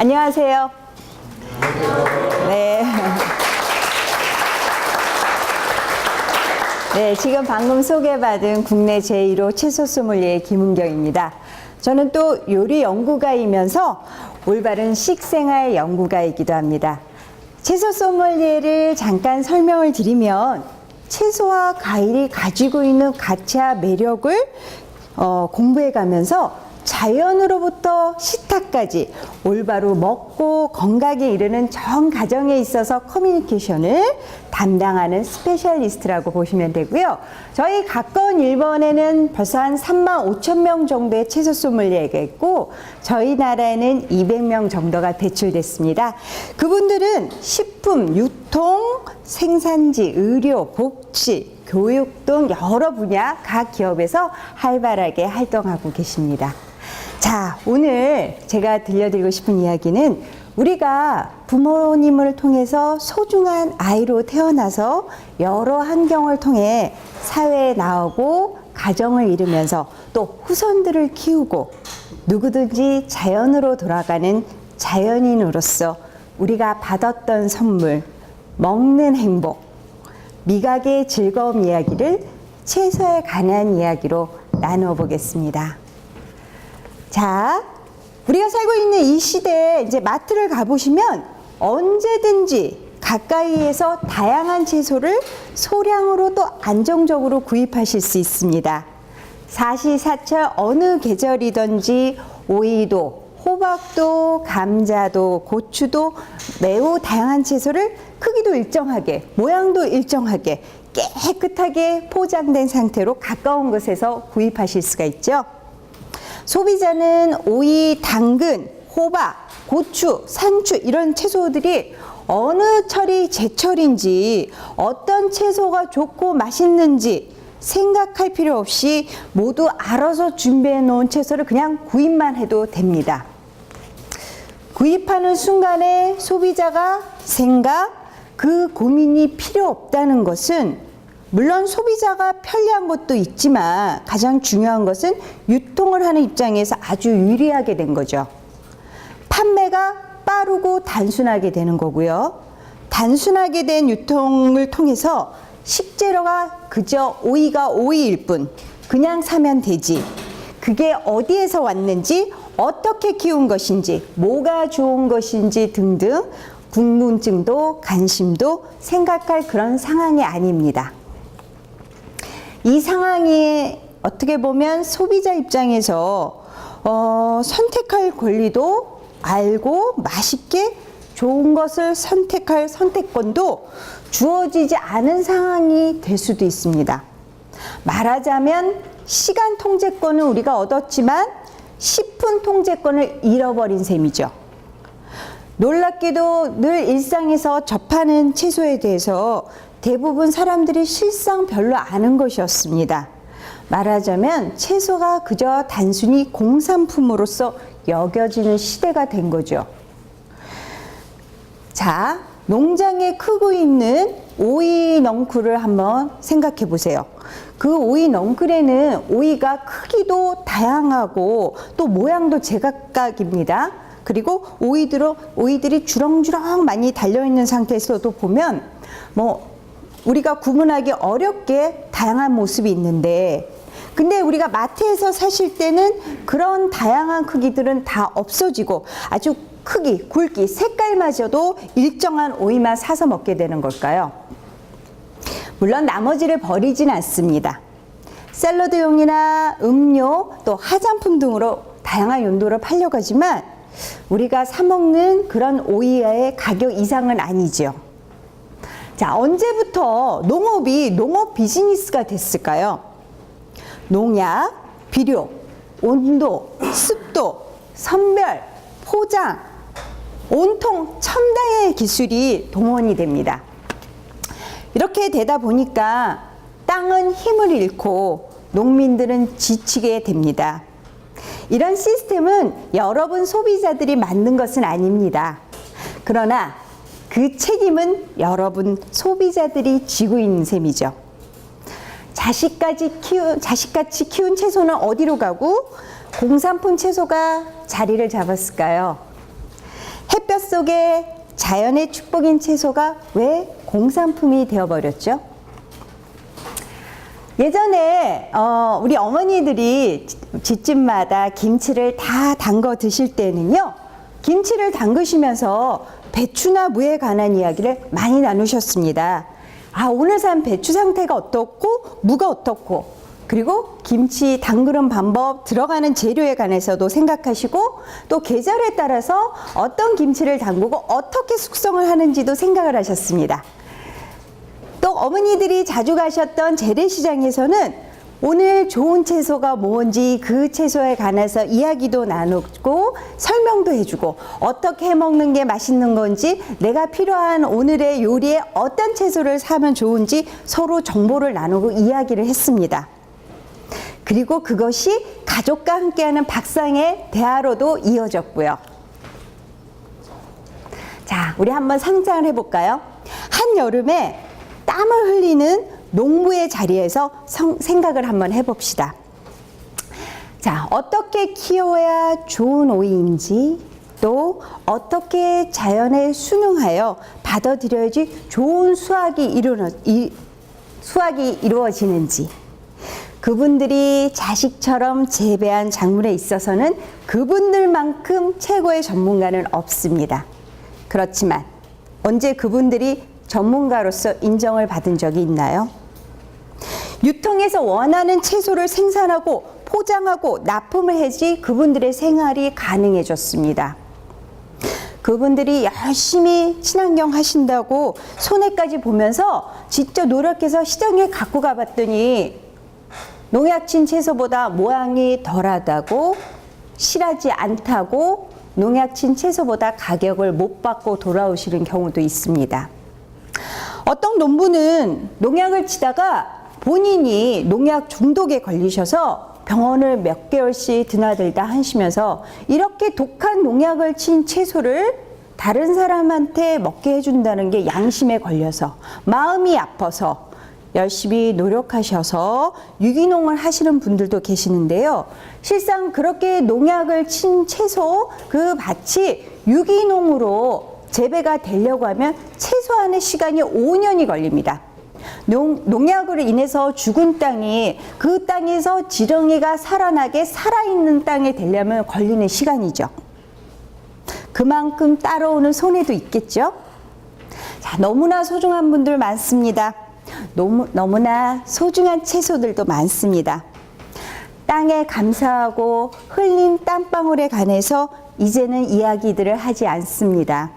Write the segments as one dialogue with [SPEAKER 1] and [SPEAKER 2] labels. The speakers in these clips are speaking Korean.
[SPEAKER 1] 안녕하세요. 네. 네, 지금 방금 소개받은 국내 제1호 채소 소믈리에 김은경입니다. 저는 또 요리 연구가이면서 올바른 식생활 연구가이기도 합니다. 채소 소믈리에를 잠깐 설명을 드리면 채소와 과일이 가지고 있는 가치와 매력을 공부해 가면서 자연으로부터 식탁까지 올바로 먹고 건강에 이르는 전 과정에 있어서 커뮤니케이션을 담당하는 스페셜리스트라고 보시면 되고요. 저희 가까운 일본에는 벌써 한 35,000명 정도의 채소 소믈리에가 있고 저희 나라에는 200명 정도가 배출됐습니다. 그분들은 식품, 유통, 생산지, 의료, 복지, 교육 등 여러 분야 각 기업에서 활발하게 활동하고 계십니다. 자, 오늘 제가 들려드리고 싶은 이야기는 우리가 부모님을 통해서 소중한 아이로 태어나서 여러 환경을 통해 사회에 나오고 가정을 이루면서 또 후손들을 키우고 누구든지 자연으로 돌아가는 자연인으로서 우리가 받았던 선물, 먹는 행복, 미각의 즐거움 이야기를 채소에 관한 이야기로 나누어 보겠습니다. 자, 우리가 살고 있는 이 시대에 이제 마트를 가보시면 언제든지 가까이에서 다양한 채소를 소량으로 또 안정적으로 구입하실 수 있습니다. 사시사철 어느 계절이든지 오이도, 호박도, 감자도, 고추도 매우 다양한 채소를 크기도 일정하게, 모양도 일정하게, 깨끗하게 포장된 상태로 가까운 곳에서 구입하실 수가 있죠. 소비자는 오이, 당근, 호박, 고추, 상추 이런 채소들이 어느 철이 제철인지 어떤 채소가 좋고 맛있는지 생각할 필요 없이 모두 알아서 준비해 놓은 채소를 그냥 구입만 해도 됩니다. 구입하는 순간에 소비자가 그 고민이 필요 없다는 것은 물론 소비자가 편리한 것도 있지만 가장 중요한 것은 유통을 하는 입장에서 아주 유리하게 된 거죠. 판매가 빠르고 단순하게 되는 거고요. 단순하게 된 유통을 통해서 식재료가 그저 오이가 오이일 뿐 그냥 사면 되지. 그게 어디에서 왔는지 어떻게 키운 것인지 뭐가 좋은 것인지 등등 궁금증도 관심도 생각할 그런 상황이 아닙니다. 이 상황이 어떻게 보면 소비자 입장에서 선택할 권리도 알고 맛있게 좋은 것을 선택할 선택권도 주어지지 않은 상황이 될 수도 있습니다. 말하자면 시간 통제권은 우리가 얻었지만 식품 통제권을 잃어버린 셈이죠. 놀랍게도 늘 일상에서 접하는 채소에 대해서 대부분 사람들이 실상 별로 아는 것이었습니다. 말하자면 채소가 그저 단순히 공산품으로서 여겨지는 시대가 된 거죠. 자, 농장에 크고 있는 오이 넝쿨을 한번 생각해 보세요. 그 오이 넝쿨에는 오이가 크기도 다양하고 또 모양도 제각각입니다. 그리고 오이들이 주렁주렁 많이 달려있는 상태에서도 보면 우리가 구분하기 어렵게 다양한 모습이 있는데 근데 우리가 마트에서 사실 때는 그런 다양한 크기들은 다 없어지고 아주 크기, 굵기, 색깔마저도 일정한 오이만 사서 먹게 되는 걸까요? 물론 나머지를 버리진 않습니다. 샐러드용이나 음료 또 화장품 등으로 다양한 용도로 팔려가지만 우리가 사 먹는 그런 오이의 가격 이상은 아니죠. 자, 언제부터 농업이 농업 비즈니스가 됐을까요? 농약, 비료, 온도, 습도, 선별, 포장, 온통 첨단의 기술이 동원이 됩니다. 이렇게 되다 보니까 땅은 힘을 잃고 농민들은 지치게 됩니다. 이런 시스템은 여러분 소비자들이 만든 것은 아닙니다. 그러나 그 책임은 여러분 소비자들이 지고 있는 셈이죠. 자식같이 키운 채소는 어디로 가고 공산품 채소가 자리를 잡았을까요? 햇볕 속에 자연의 축복인 채소가 왜 공산품이 되어버렸죠? 예전에 우리 어머니들이 집집마다 김치를 다 담궈 드실 때는요, 김치를 담그시면서 배추나 무에 관한 이야기를 많이 나누셨습니다. 오늘 산 배추 상태가 어떻고 무가 어떻고, 그리고 김치 담그는 방법, 들어가는 재료에 관해서도 생각하시고, 또 계절에 따라서 어떤 김치를 담그고 어떻게 숙성을 하는지도 생각을 하셨습니다. 또 어머니들이 자주 가셨던 재래시장에서는 오늘 좋은 채소가 뭔지 그 채소에 관해서 이야기도 나누고 설명도 해주고, 어떻게 해먹는 게 맛있는 건지, 내가 필요한 오늘의 요리에 어떤 채소를 사면 좋은지 서로 정보를 나누고 이야기를 했습니다. 그리고 그것이 가족과 함께하는 밥상의 대화로도 이어졌고요. 자, 우리 한번 상상을 해볼까요? 한여름에 땀을 흘리는 농부의 자리에서 생각을 한번 해봅시다. 자, 어떻게 키워야 좋은 오이인지, 또 어떻게 자연에 순응하여 받아들여야지 좋은 수확이 이루어지는지, 그분들이 자식처럼 재배한 작물에 있어서는 그분들만큼 최고의 전문가는 없습니다. 그렇지만 언제 그분들이 전문가로서 인정을 받은 적이 있나요? 유통해서 원하는 채소를 생산하고 포장하고 납품을 해야지 그분들의 생활이 가능해졌습니다. 그분들이 열심히 친환경 하신다고 손해까지 보면서 직접 노력해서 시장에 갖고 가봤더니 농약친 채소보다 모양이 덜하다고, 실하지 않다고, 농약친 채소보다 가격을 못 받고 돌아오시는 경우도 있습니다. 어떤 농부는 농약을 치다가 본인이 농약 중독에 걸리셔서 병원을 몇 개월씩 드나들다 하시면서 이렇게 독한 농약을 친 채소를 다른 사람한테 먹게 해준다는 게 양심에 걸려서 마음이 아파서 열심히 노력하셔서 유기농을 하시는 분들도 계시는데요. 실상 그렇게 농약을 친 채소 그 밭이 유기농으로 재배가 되려고 하면 최소한의 시간이 5년이 걸립니다. 농약으로 인해서 죽은 땅이 그 땅에서 지렁이가 살아나게 살아있는 땅에 되려면 걸리는 시간이죠. 그만큼 따라오는 손해도 있겠죠. 자, 너무나 소중한 분들 많습니다. 너무나 소중한 채소들도 많습니다. 땅에 감사하고 흘린 땀방울에 관해서 이제는 이야기들을 하지 않습니다.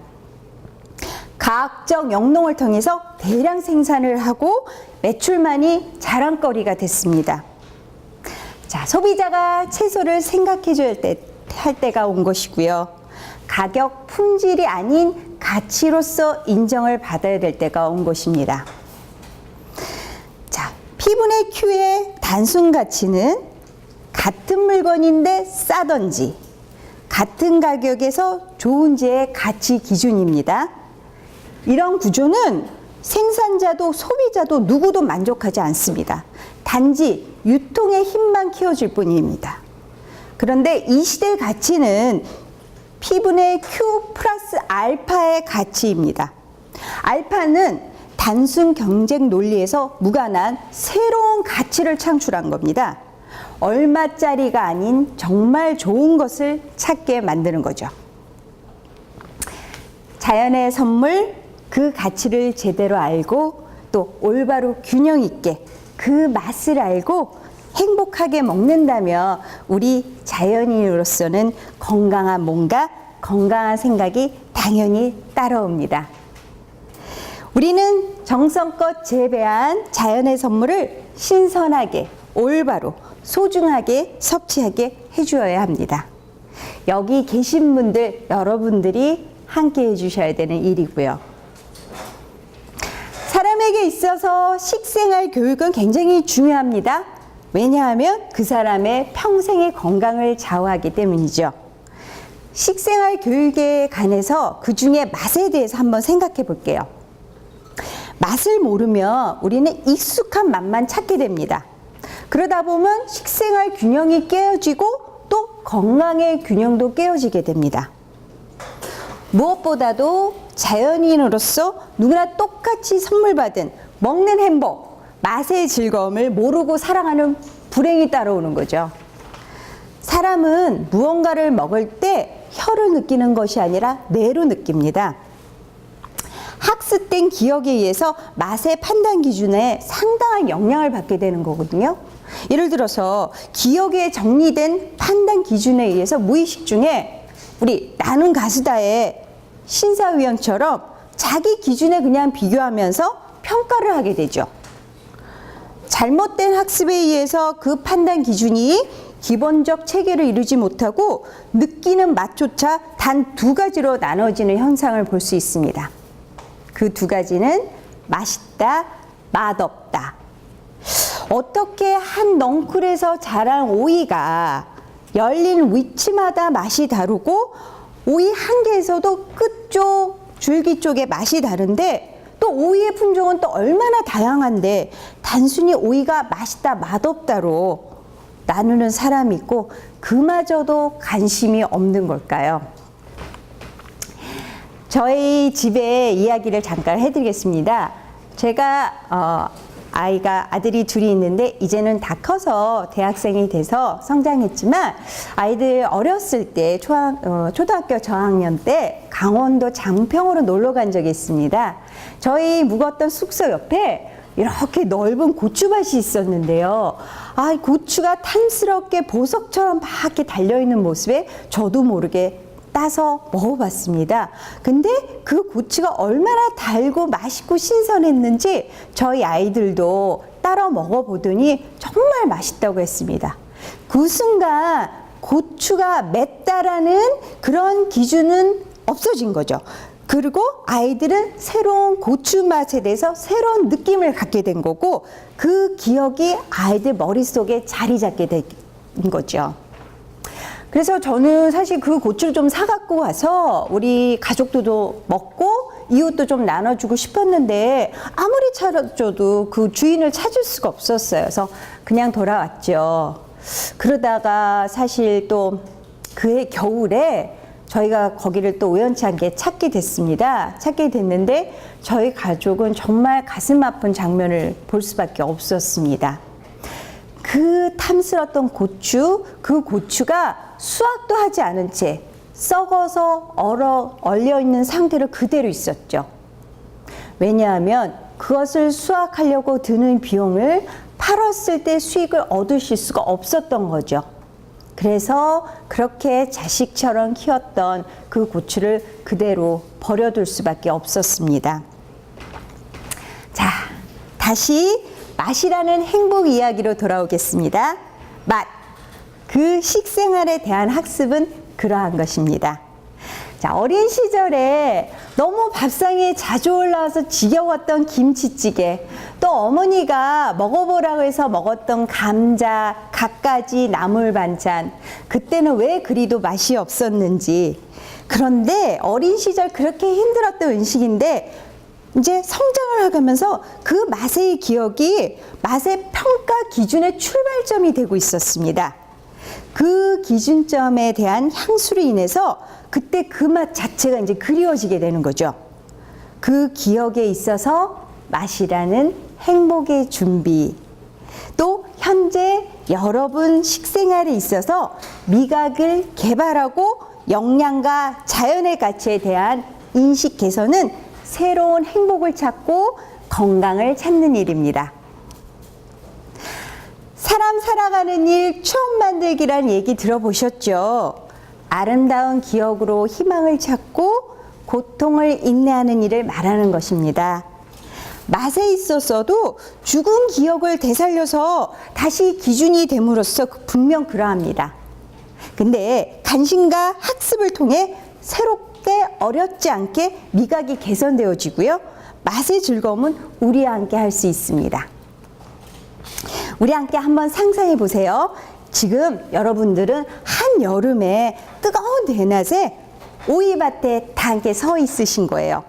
[SPEAKER 1] 과학적 영농을 통해서 대량 생산을 하고 매출만이 자랑거리가 됐습니다. 자, 소비자가 채소를 생각해줘야 할 때가 온 것이고요. 가격, 품질이 아닌 가치로서 인정을 받아야 될 때가 온 것입니다. 자, 피부의 큐의 단순 가치는 같은 물건인데 싸던지, 같은 가격에서 좋은지의 가치 기준입니다. 이런 구조는 생산자도 소비자도 누구도 만족하지 않습니다. 단지 유통의 힘만 키워줄 뿐입니다. 그런데 이 시대의 가치는 P분의 Q 플러스 알파의 가치입니다. 알파는 단순 경쟁 논리에서 무관한 새로운 가치를 창출한 겁니다. 얼마짜리가 아닌 정말 좋은 것을 찾게 만드는 거죠. 자연의 선물, 그 가치를 제대로 알고 또 올바로 균형 있게 그 맛을 알고 행복하게 먹는다면 우리 자연인으로서는 건강한 몸과 건강한 생각이 당연히 따라옵니다. 우리는 정성껏 재배한 자연의 선물을 신선하게, 올바로, 소중하게 섭취하게 해주어야 합니다. 여기 계신 분들, 여러분들이 함께 해주셔야 되는 일이고요. 사람에게 있어서 식생활 교육은 굉장히 중요합니다. 왜냐하면 그 사람의 평생의 건강을 좌우하기 때문이죠. 식생활 교육에 관해서 그 중에 맛에 대해서 한번 생각해 볼게요. 맛을 모르면 우리는 익숙한 맛만 찾게 됩니다. 그러다 보면 식생활 균형이 깨어지고 또 건강의 균형도 깨어지게 됩니다. 무엇보다도 자연인으로서 누구나 똑같이 선물 받은 먹는 행복, 맛의 즐거움을 모르고 살아가는 불행이 따라오는 거죠. 사람은 무언가를 먹을 때 혀로 느끼는 것이 아니라 뇌로 느낍니다. 학습된 기억에 의해서 맛의 판단 기준에 상당한 영향을 받게 되는 거거든요. 예를 들어서 기억에 정리된 판단 기준에 의해서 무의식 중에 우리 나는 가수다의 심사위원처럼 자기 기준에 그냥 비교하면서 평가를 하게 되죠. 잘못된 학습에 의해서 그 판단 기준이 기본적 체계를 이루지 못하고 느끼는 맛조차 단 두 가지로 나눠지는 현상을 볼 수 있습니다. 그 두 가지는 맛있다, 맛없다. 어떻게 한 넝쿨에서 자란 오이가 열린 위치마다 맛이 다르고 오이 한 개에서도 끝쪽, 줄기 쪽의 맛이 다른데 또 오이의 품종은 또 얼마나 다양한데 단순히 오이가 맛있다, 맛없다로 나누는 사람이 있고 그마저도 관심이 없는 걸까요? 저희 집의 이야기를 잠깐 해드리겠습니다. 제가 아들이 둘이 있는데 이제는 다 커서 대학생이 돼서 성장했지만 아이들 어렸을 때 초등학교 저학년 때 강원도 장평으로 놀러 간 적이 있습니다. 저희 묵었던 숙소 옆에 이렇게 넓은 고추밭이 있었는데요. 고추가 탐스럽게 보석처럼 막 이렇게 달려있는 모습에 저도 모르게 따서 먹어봤습니다. 근데 그 고추가 얼마나 달고 맛있고 신선했는지 저희 아이들도 따라 먹어보더니 정말 맛있다고 했습니다. 그 순간 고추가 맵다라는 그런 기준은 없어진 거죠. 그리고 아이들은 새로운 고추 맛에 대해서 새로운 느낌을 갖게 된 거고 그 기억이 아이들 머릿속에 자리 잡게 된 거죠. 그래서 저는 사실 그 고추를 좀 사갖고 와서 우리 가족들도 먹고 이웃도 좀 나눠주고 싶었는데 아무리 찾아줘도 그 주인을 찾을 수가 없었어요. 그래서 그냥 돌아왔죠. 그러다가 사실 또 그해 겨울에 저희가 거기를 또 우연치 않게 찾게 됐습니다. 찾게 됐는데 저희 가족은 정말 가슴 아픈 장면을 볼 수밖에 없었습니다. 그 탐스럽던 고추, 그 고추가 수확도 하지 않은 채 썩어서 얼려있는 상태로 그대로 있었죠. 왜냐하면 그것을 수확하려고 드는 비용을 팔았을 때 수익을 얻으실 수가 없었던 거죠. 그래서 그렇게 자식처럼 키웠던 그 고추를 그대로 버려둘 수밖에 없었습니다. 자, 다시 맛이라는 행복 이야기로 돌아오겠습니다. 맛, 그 식생활에 대한 학습은 그러한 것입니다. 자, 어린 시절에 너무 밥상에 자주 올라와서 지겨웠던 김치찌개, 또 어머니가 먹어보라고 해서 먹었던 감자, 갖가지, 나물 반찬, 그때는 왜 그리도 맛이 없었는지. 그런데 어린 시절 그렇게 힘들었던 음식인데 이제 성장을 하면서 그 맛의 기억이 맛의 평가 기준의 출발점이 되고 있었습니다. 그 기준점에 대한 향수로 인해서 그때 그 맛 자체가 이제 그리워지게 되는 거죠. 그 기억에 있어서 맛이라는 행복의 준비, 또 현재 여러분 식생활에 있어서 미각을 개발하고 영양과 자연의 가치에 대한 인식 개선은 새로운 행복을 찾고 건강을 찾는 일입니다. 사람 살아가는 일 추억 만들기란 얘기 들어보셨죠? 아름다운 기억으로 희망을 찾고 고통을 인내하는 일을 말하는 것입니다. 맛에 있어서도 죽은 기억을 되살려서 다시 기준이 됨으로써 분명 그러합니다. 근데 간신과 학습을 통해 새롭게 어렵지 않게 미각이 개선되어지고요. 맛의 즐거움은 우리와 함께 할 수 있습니다. 우리 함께 한번 상상해 보세요. 지금 여러분들은 한여름에 뜨거운 대낮에 오이밭에 다 함께 서 있으신 거예요.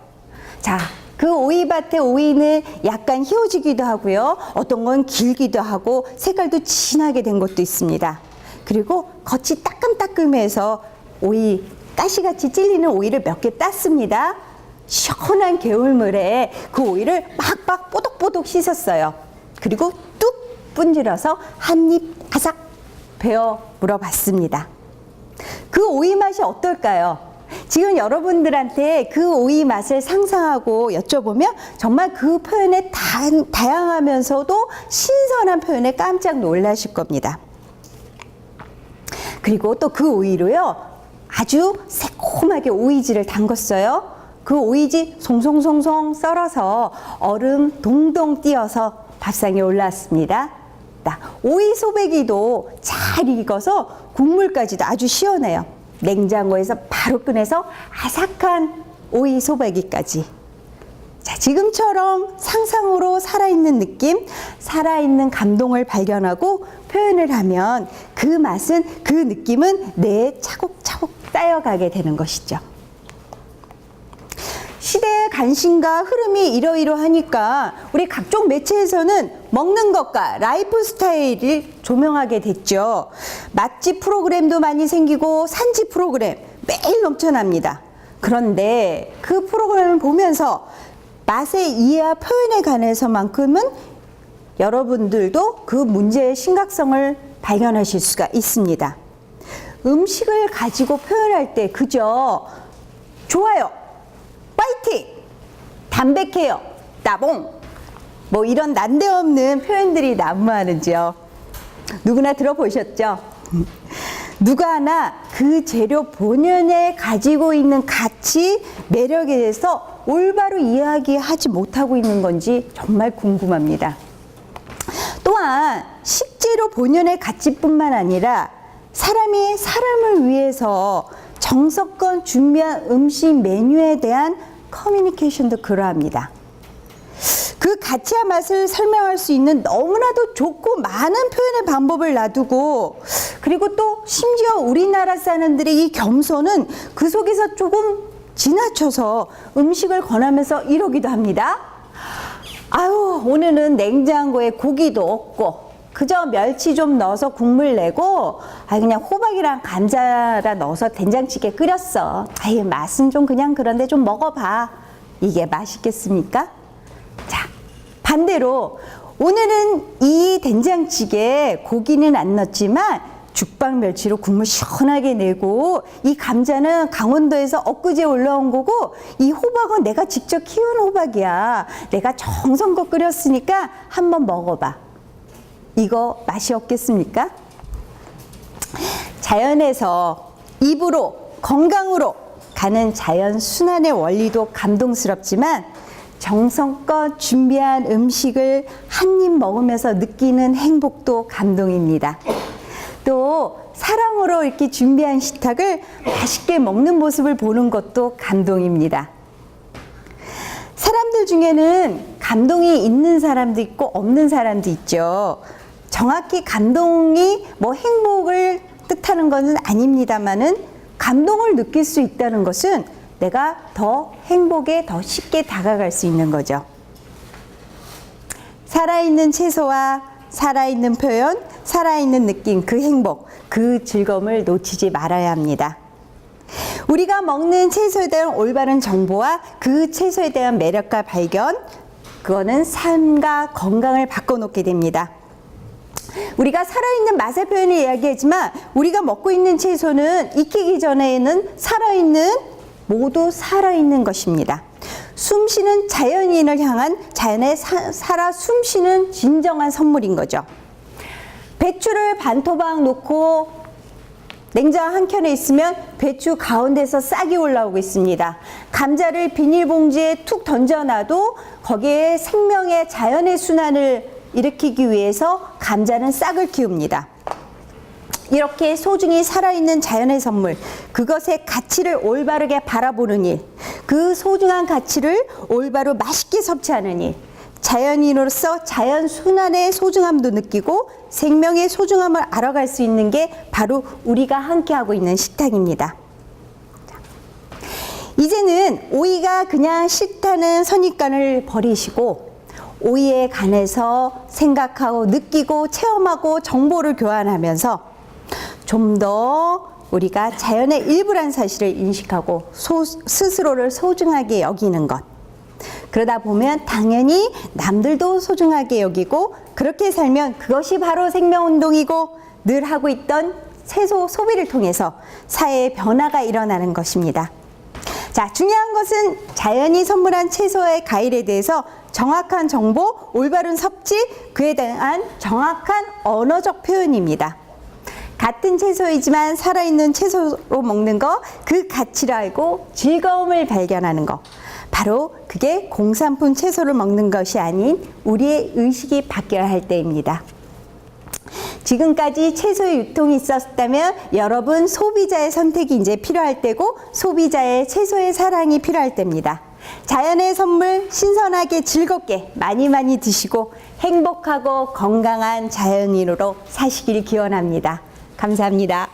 [SPEAKER 1] 자, 그 오이밭의 오이는 약간 휘어지기도 하고요. 어떤 건 길기도 하고 색깔도 진하게 된 것도 있습니다. 그리고 겉이 따끔따끔해서 오이 가시같이 찔리는 오이를 몇 개 땄습니다. 시원한 개울물에 그 오이를 막 뽀독뽀독 씻었어요. 그리고 뚝 분질러서 한 입 아삭 베어 물어봤습니다. 그 오이 맛이 어떨까요? 지금 여러분들한테 그 오이 맛을 상상하고 여쭤보면 정말 그 표현에 다양하면서도 신선한 표현에 깜짝 놀라실 겁니다. 그리고 또 그 오이로요, 아주 새콤하게 오이지를 담궜어요. 그 오이지 송송송송 썰어서 얼음 동동 띄어서 밥상에 올라왔습니다. 오이 소배기도 잘 익어서 국물까지도 아주 시원해요. 냉장고에서 바로 꺼내서 아삭한 오이 소배기까지. 자, 지금처럼 상상으로 살아있는 느낌, 살아있는 감동을 발견하고 표현을 하면 그 맛은, 그 느낌은 뇌에 차곡차곡 쌓여가게 되는 것이죠. 시대의 관심과 흐름이 이러이러하니까 우리 각종 매체에서는 먹는 것과 라이프 스타일을 조명하게 됐죠. 맛집 프로그램도 많이 생기고 산지 프로그램 매일 넘쳐납니다. 그런데 그 프로그램을 보면서 맛의 이해와 표현에 관해서만큼은 여러분들도 그 문제의 심각성을 발견하실 수가 있습니다. 음식을 가지고 표현할 때 그저 좋아요, 파이팅, 담백해요, 따봉, 뭐 이런 난데없는 표현들이 난무하는지요. 누구나 들어보셨죠? 누가 하나 그 재료 본연에 가지고 있는 가치, 매력에 대해서 올바로 이야기하지 못하고 있는 건지 정말 궁금합니다. 또한 식재료 본연의 가치뿐만 아니라 사람이 사람을 위해서 정성껏 준비한 음식 메뉴에 대한 커뮤니케이션도 그러합니다. 그 가치와 맛을 설명할 수 있는 너무나도 좋고 많은 표현의 방법을 놔두고, 그리고 또 심지어 우리나라 사람들의 이 겸손은 그 속에서 조금 지나쳐서 음식을 권하면서 이러기도 합니다. 아유, 오늘은 냉장고에 고기도 없고 그저 멸치 좀 넣어서 국물 내고 그냥 호박이랑 감자라 넣어서 된장찌개 끓였어. 아유, 맛은 좀 그냥 그런데 좀 먹어봐. 이게 맛있겠습니까? 자, 반대로 오늘은 이 된장찌개에 고기는 안 넣었지만 죽방 멸치로 국물 시원하게 내고, 이 감자는 강원도에서 엊그제 올라온 거고, 이 호박은 내가 직접 키운 호박이야. 내가 정성껏 끓였으니까 한번 먹어봐. 이거 맛이 없겠습니까? 자연에서 입으로, 건강으로 가는 자연 순환의 원리도 감동스럽지만 정성껏 준비한 음식을 한 입 먹으면서 느끼는 행복도 감동입니다. 또 사랑으로 이렇게 준비한 식탁을 맛있게 먹는 모습을 보는 것도 감동입니다. 사람들 중에는 감동이 있는 사람도 있고 없는 사람도 있죠. 정확히 감동이 뭐 행복을 뜻하는 것은 아닙니다만은, 감동을 느낄 수 있다는 것은 내가 더 행복에 더 쉽게 다가갈 수 있는 거죠. 살아있는 채소와 살아있는 표현, 살아있는 느낌, 그 행복, 그 즐거움을 놓치지 말아야 합니다. 우리가 먹는 채소에 대한 올바른 정보와 그 채소에 대한 매력과 발견, 그거는 삶과 건강을 바꿔놓게 됩니다. 우리가 살아있는 맛의 표현을 이야기하지만 우리가 먹고 있는 채소는 익히기 전에는 모두 살아있는 것입니다. 숨쉬는 자연인을 향한 자연의 살아 숨쉬는 진정한 선물인 거죠. 배추를 반토막 놓고 냉장 한 켠에 있으면 배추 가운데서 싹이 올라오고 있습니다. 감자를 비닐봉지에 툭 던져놔도 거기에 생명의 자연의 순환을 일으키기 위해서 감자는 싹을 키웁니다. 이렇게 소중히 살아있는 자연의 선물, 그것의 가치를 올바르게 바라보는 일, 그 소중한 가치를 올바로 맛있게 섭취하는 일, 자연인으로서 자연 순환의 소중함도 느끼고 생명의 소중함을 알아갈 수 있는 게 바로 우리가 함께하고 있는 식탁입니다. 이제는 오이가 그냥 싫다는 선입관을 버리시고 오이에 관해서 생각하고 느끼고 체험하고 정보를 교환하면서 좀 더 우리가 자연의 일부란 사실을 인식하고 스스로를 소중하게 여기는 것. 그러다 보면 당연히 남들도 소중하게 여기고 그렇게 살면 그것이 바로 생명운동이고 늘 하고 있던 채소 소비를 통해서 사회의 변화가 일어나는 것입니다. 자, 중요한 것은 자연이 선물한 채소의 과일에 대해서 정확한 정보, 올바른 섭취, 그에 대한 정확한 언어적 표현입니다. 같은 채소이지만 살아있는 채소로 먹는 거, 그 가치를 알고 즐거움을 발견하는 거. 바로 그게 공산품 채소를 먹는 것이 아닌 우리의 의식이 바뀌어야 할 때입니다. 지금까지 채소의 유통이 있었다면 여러분 소비자의 선택이 이제 필요할 때고 소비자의 채소의 사랑이 필요할 때입니다. 자연의 선물 신선하게 즐겁게 많이 드시고 행복하고 건강한 자연인으로 사시길 기원합니다. 감사합니다.